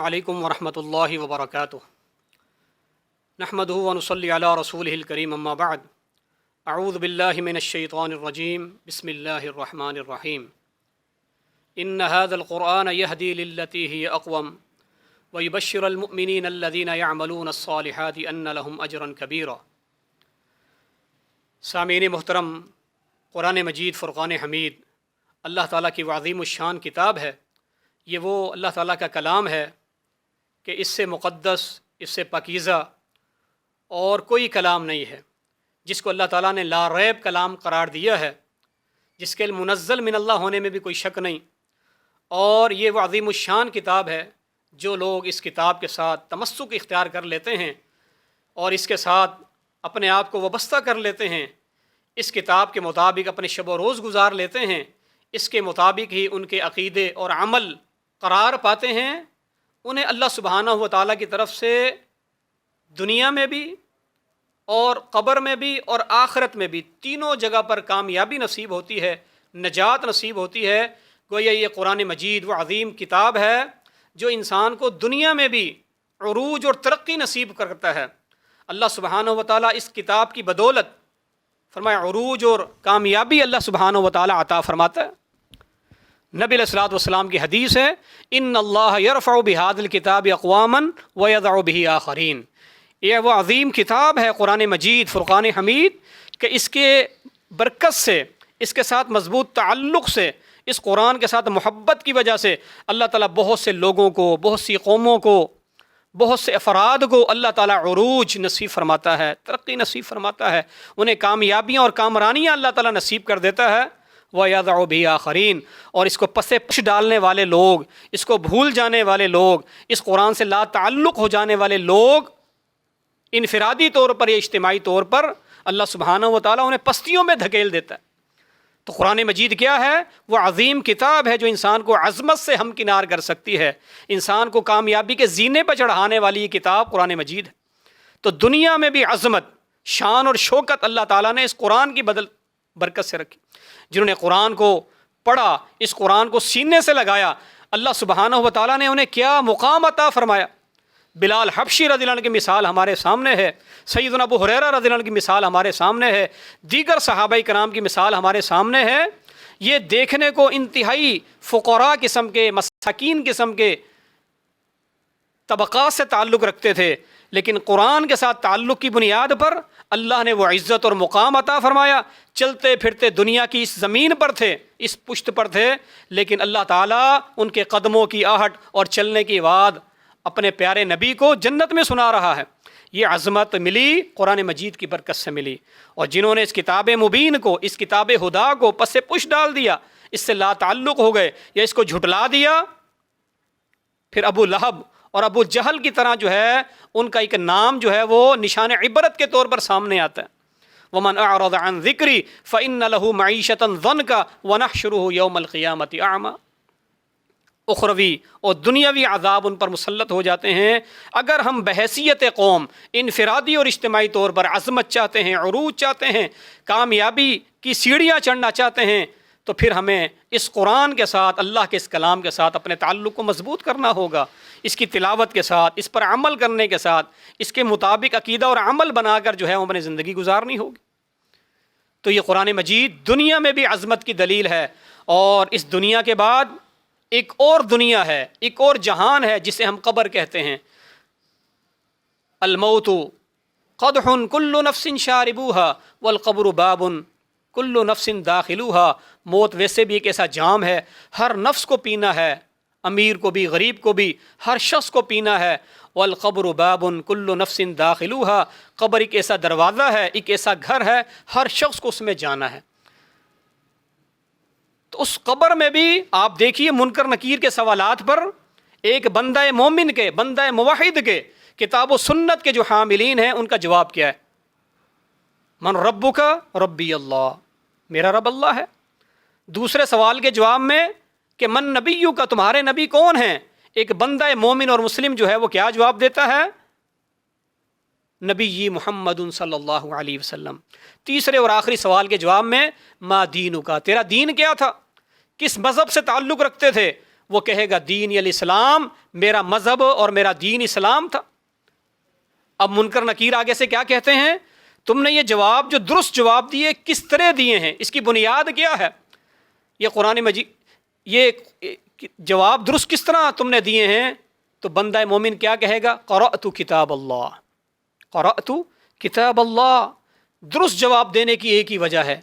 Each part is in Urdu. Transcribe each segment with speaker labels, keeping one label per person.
Speaker 1: علیکم ورحمۃ اللہ وبرکاتہ نحمدہ ونصلی علی رسولہ الکریم اما بعد اعوذ باللہ من الشیطان الرجیم بسم اللہ الرحمن الرحیم ان هذا القرآن یہدی للتی ہی اقوم ویبشر المؤمنین الذین یعملون الصالحات ان لهم اجرا کبیرا۔ سامعین محترم، قرآن مجید فرقان حمید اللہ تعالیٰ کی وہ عظیم الشان کتاب ہے، یہ وہ اللہ تعالیٰ کا کلام ہے کہ اس سے مقدس، اس سے پاکیزہ اور کوئی کلام نہیں ہے، جس کو اللہ تعالیٰ نے لا ریب کلام قرار دیا ہے، جس کے منزل من اللہ ہونے میں بھی کوئی شک نہیں۔ اور یہ وہ عظیم الشان کتاب ہے، جو لوگ اس کتاب کے ساتھ تمسک اختیار کر لیتے ہیں اور اس کے ساتھ اپنے آپ کو وابستہ کر لیتے ہیں، اس کتاب کے مطابق اپنے شب و روز گزار لیتے ہیں، اس کے مطابق ہی ان کے عقیدے اور عمل قرار پاتے ہیں، انہیں اللہ سبحانہ و تعالیٰ کی طرف سے دنیا میں بھی اور قبر میں بھی اور آخرت میں بھی تینوں جگہ پر کامیابی نصیب ہوتی ہے، نجات نصیب ہوتی ہے۔ گویا یہ قرآن مجید وہ عظیم کتاب ہے جو انسان کو دنیا میں بھی عروج اور ترقی نصیب کرتا ہے۔ اللہ سبحانہ و تعالیٰ اس کتاب کی بدولت فرمایا عروج اور کامیابی اللہ سبحانہ و تعالیٰ عطا فرماتا ہے۔ نبی علیہ الصلوۃ والسلام کی حدیث ہے، ان اللہ یرفع بہذا الکتاب اقواما ویضع بہ آخرین۔ یہ وہ عظیم کتاب ہے قرآن مجید فرقان حمید کہ اس کے برکت سے، اس کے ساتھ مضبوط تعلق سے، اس قرآن کے ساتھ محبت کی وجہ سے اللہ تعالیٰ بہت سے لوگوں کو، بہت سی قوموں کو، بہت سے افراد کو اللہ تعالیٰ عروج نصیب فرماتا ہے، ترقی نصیب فرماتا ہے، انہیں کامیابیاں اور کامرانیاں اللہ تعالیٰ نصیب کر دیتا ہے۔ وَيَضَعُ بِهِ آخَرِينَ، اور اس کو پسے پش ڈالنے والے لوگ، اس کو بھول جانے والے لوگ، اس قرآن سے لا تعلق ہو جانے والے لوگ، انفرادی طور پر یا اجتماعی طور پر اللہ سبحانہ و تعالیٰ انہیں پستیوں میں دھکیل دیتا ہے۔ تو قرآن مجید کیا ہے؟ وہ عظیم کتاب ہے جو انسان کو عظمت سے ہمکنار کر سکتی ہے، انسان کو کامیابی کے زینے پر چڑھانے والی یہ کتاب قرآن مجید ہے۔ تو دنیا میں بھی عظمت، شان اور شوکت اللہ تعالیٰ نے اس قرآن کی برکت سے رکھی۔ جنہوں نے قرآن کو پڑھا، اس قرآن کو سینے سے لگایا، اللہ سبحانہ و تعالیٰ نے انہیں کیا مقام عطا فرمایا۔ بلال حبشی رضی اللہ عنہ کی مثال ہمارے سامنے ہے، سیدنا ابو ہریرہ رضی اللہ عنہ کی مثال ہمارے سامنے ہے، دیگر صحابہ کرام کی مثال ہمارے سامنے ہے۔ یہ دیکھنے کو انتہائی فقراء قسم کے، مساکین قسم کے طبقات سے تعلق رکھتے تھے، لیکن قرآن کے ساتھ تعلق کی بنیاد پر اللہ نے وہ عزت اور مقام عطا فرمایا۔ چلتے پھرتے دنیا کی اس زمین پر تھے، اس پشت پر تھے، لیکن اللہ تعالیٰ ان کے قدموں کی آہٹ اور چلنے کی آواز اپنے پیارے نبی کو جنت میں سنا رہا ہے۔ یہ عظمت ملی قرآن مجید کی برکت سے ملی، اور جنہوں نے اس کتاب مبین کو، اس کتاب ہدا کو پس پش ڈال دیا، اس سے لا تعلق ہو گئے یا اس کو جھٹلا دیا، پھر ابو لہب اور ابو جہل کی طرح جو ہے ان کا ایک نام جو ہے وہ نشان عبرت کے طور پر سامنے آتا ہے۔ وَمَنْ أَعْرَضَ عَنْ ذِكْرِي فَإِنَّ لَهُ مَعِيشَةً ضَنْكَ وَنَحْشُرُهُ يَوْمَ الْقِيَامَةِ أَعْمَى۔ اخروی اور دنیاوی عذاب ان پر مسلط ہو جاتے ہیں۔ اگر ہم بحیثیت قوم انفرادی اور اجتماعی طور پر عظمت چاہتے ہیں، عروج چاہتے ہیں، کامیابی کی سیڑھیاں چڑھنا چاہتے ہیں، تو پھر ہمیں اس قرآن کے ساتھ، اللہ کے اس کلام کے ساتھ اپنے تعلق کو مضبوط کرنا ہوگا، اس کی تلاوت کے ساتھ، اس پر عمل کرنے کے ساتھ، اس کے مطابق عقیدہ اور عمل بنا کر جو ہے اپنی زندگی گزارنی ہوگی۔ تو یہ قرآن مجید دنیا میں بھی عظمت کی دلیل ہے، اور اس دنیا کے بعد ایک اور دنیا ہے، ایک اور جہان ہے جسے ہم قبر کہتے ہیں۔ الموت قدح کل نفس شاربوها والقبر باب کل نفس داخلوها۔ موت ویسے بھی ایک ایسا جام ہے، ہر نفس کو پینا ہے، امیر کو بھی، غریب کو بھی، ہر شخص کو پینا ہے۔ والقبر باب کل نفس داخلوها، قبر ایک ایسا دروازہ ہے، ایک ایسا گھر ہے، ہر شخص کو اس میں جانا ہے۔ تو اس قبر میں بھی آپ دیکھیے منکر نکیر کے سوالات پر ایک بندہ مومن کے، بندہ موحد کے، کتاب و سنت کے جو حاملین ہیں ان کا جواب کیا ہے؟ من ربک؟ ربی اللہ، میرا رب اللہ ہے۔ دوسرے سوال کے جواب میں کہ من نبیک، تمہارے نبی کون ہیں؟ ایک بندہ مومن اور مسلم جو ہے وہ کیا جواب دیتا ہے؟ نبی محمد صلی اللہ علیہ وسلم۔ تیسرے اور آخری سوال کے جواب میں ما دینک، تیرا دین کیا تھا، کس مذہب سے تعلق رکھتے تھے؟ وہ کہے گا دین الاسلام، میرا مذہب اور میرا دین اسلام تھا۔ اب منکر نکیر آگے سے کیا کہتے ہیں؟ تم نے یہ جواب جو درست جواب دیے کس طرح دیے ہیں، اس کی بنیاد کیا ہے؟ یہ قرآن مجید یہ جواب درست کس طرح تم نے دیے ہیں؟ تو بندہ مومن کیا کہے گا؟ قرأت کتاب اللہ، قرأت کتاب اللہ۔ درست جواب دینے کی ایک ہی وجہ ہے،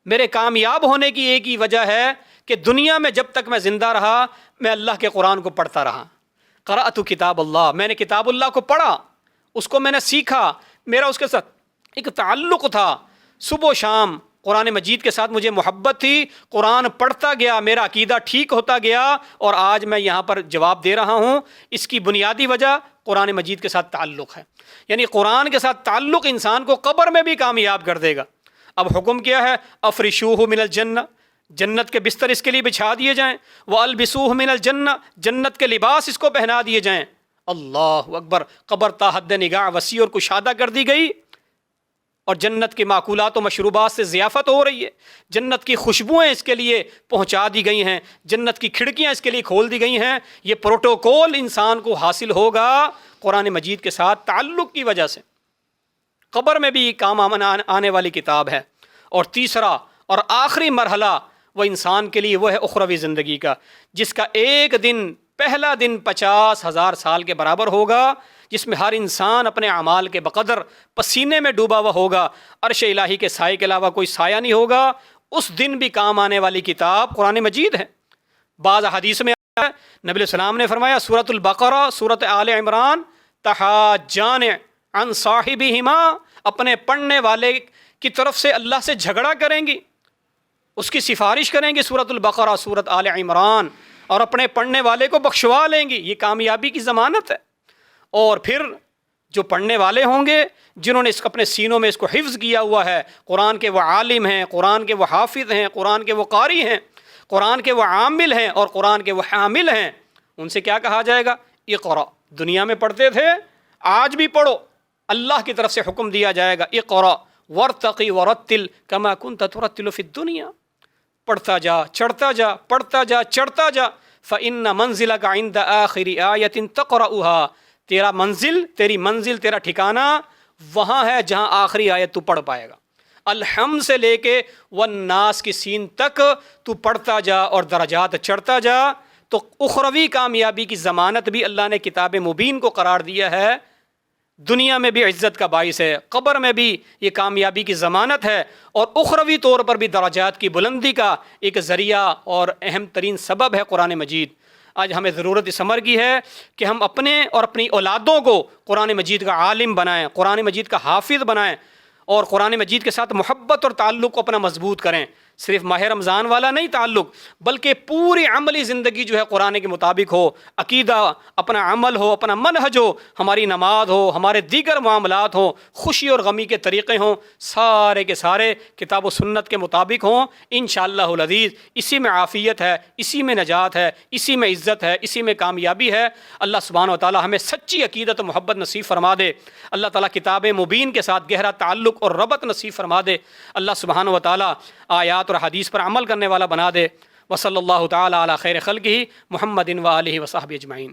Speaker 1: میرے کامیاب ہونے کی ایک ہی وجہ ہے کہ دنیا میں جب تک میں زندہ رہا میں اللہ کے قرآن کو پڑھتا رہا۔ قرأت کتاب اللہ، میں نے کتاب اللہ کو پڑھا، اس کو میں نے سیکھا، میرا اس کے ساتھ ایک تعلق تھا، صبح و شام قرآن مجید کے ساتھ مجھے محبت تھی، قرآن پڑھتا گیا، میرا عقیدہ ٹھیک ہوتا گیا، اور آج میں یہاں پر جواب دے رہا ہوں۔ اس کی بنیادی وجہ قرآن مجید کے ساتھ تعلق ہے، یعنی قرآن کے ساتھ تعلق انسان کو قبر میں بھی کامیاب کر دے گا۔ اب حکم کیا ہے؟ افرشوہ من الجنہ، جنت کے بستر اس کے لیے بچھا دیے جائیں، وَأَلْبِسُوهُ مِنَ الْجَنَّةِ، جنت کے لباس اس کو پہنا دیے جائیں۔ اللہ اکبر، قبر تا حد نگاہ وسیع اور کشادہ کر دی گئی، اور جنت کے معقولات و مشروبات سے ضیافت ہو رہی ہے، جنت کی خوشبوئیں اس کے لیے پہنچا دی گئی ہیں، جنت کی کھڑکیاں اس کے لیے کھول دی گئی ہیں۔ یہ پروٹوکول انسان کو حاصل ہوگا قرآن مجید کے ساتھ تعلق کی وجہ سے، قبر میں بھی کام آنے والی کتاب ہے۔ اور تیسرا اور آخری مرحلہ وہ انسان کے لیے وہ ہے اخروی زندگی کا، جس کا ایک دن، پہلا دن 50,000 سال کے برابر ہوگا، جس میں ہر انسان اپنے اعمال کے بقدر پسینے میں ڈوبا ہوا ہوگا، عرش الہی کے سائے کے علاوہ کوئی سایہ نہیں ہوگا۔ اس دن بھی کام آنے والی کتاب قرآن مجید ہے۔ بعض حدیث میں آیا ہے، نبی علیہ السلام نے فرمایا سورۃ البقرہ، سورۃ آل عمران، تحاجان عن صاحبہما، اپنے پڑھنے والے کی طرف سے اللہ سے جھگڑا کریں گی، اس کی سفارش کریں گی، سورۃ البقرہ، سورۃ آل عمران، اور اپنے پڑھنے والے کو بخشوا لیں گی۔ یہ کامیابی کی ضمانت ہے۔ اور پھر جو پڑھنے والے ہوں گے، جنہوں نے اپنے سینوں میں اس کو حفظ کیا ہوا ہے، قرآن کے وہ عالم ہیں، قرآن کے وہ حافظ ہیں، قرآن کے وہ قاری ہیں، قرآن کے وہ عامل ہیں، اور قرآن کے وہ حامل ہیں، ان سے کیا کہا جائے گا؟ اقرا، دنیا میں پڑھتے تھے، آج بھی پڑھو، اللہ کی طرف سے حکم دیا جائے گا، اقرا ورتقی ورتل کما کنت ترتل فی الدنیا، پڑھتا جا، چڑھتا جا، پڑھتا جا، چڑھتا جا، فإن منزلک عند آخر آیۃ تقرأها، تیرا منزل، تیری منزل، تیرا ٹھکانہ وہاں ہے جہاں آخری آیت تو پڑھ پائے گا۔ الحمد سے لے کے والناس کی سین تک تو پڑھتا جا اور درجات چڑھتا جا، تو اخروی کامیابی کی ضمانت بھی اللہ نے کتاب مبین کو قرار دیا ہے۔ دنیا میں بھی عزت کا باعث ہے، قبر میں بھی یہ کامیابی کی ضمانت ہے، اور اخروی طور پر بھی درجات کی بلندی کا ایک ذریعہ اور اہم ترین سبب ہے قرآن مجید۔ آج ہمیں ضرورت اس امر کی ہے کہ ہم اپنے اور اپنی اولادوں کو قرآن مجید کا عالم بنائیں، قرآن مجید کا حافظ بنائیں، اور قرآن مجید کے ساتھ محبت اور تعلق کو اپنا مضبوط کریں۔ صرف ماہ رمضان والا نہیں تعلق، بلکہ پوری عملی زندگی جو ہے قرآن کے مطابق ہو، عقیدہ، اپنا عمل ہو، اپنا منہج ہو، ہماری نماز ہو، ہمارے دیگر معاملات ہوں، خوشی اور غمی کے طریقے ہوں، سارے کے سارے کتاب و سنت کے مطابق ہوں۔ انشاءاللہ العزیز اسی میں عافیت ہے، اسی میں نجات ہے، اسی میں عزت ہے، اسی میں کامیابی ہے۔ اللہ سبحانہ و تعالی ہمیں سچی عقیدت و محبت نصیب فرما دے۔ اللہ تعالیٰ کتاب مبین کے ساتھ گہرا تعلق اور ربط نصیب فرما دے۔ اللہ سبحانہ و تعالی آیات اور حدیث پر عمل کرنے والا بنا دے۔ وصلی اللہ تعالی علی خیر خلقہ محمد و آلہ و صحبہ اجمعین۔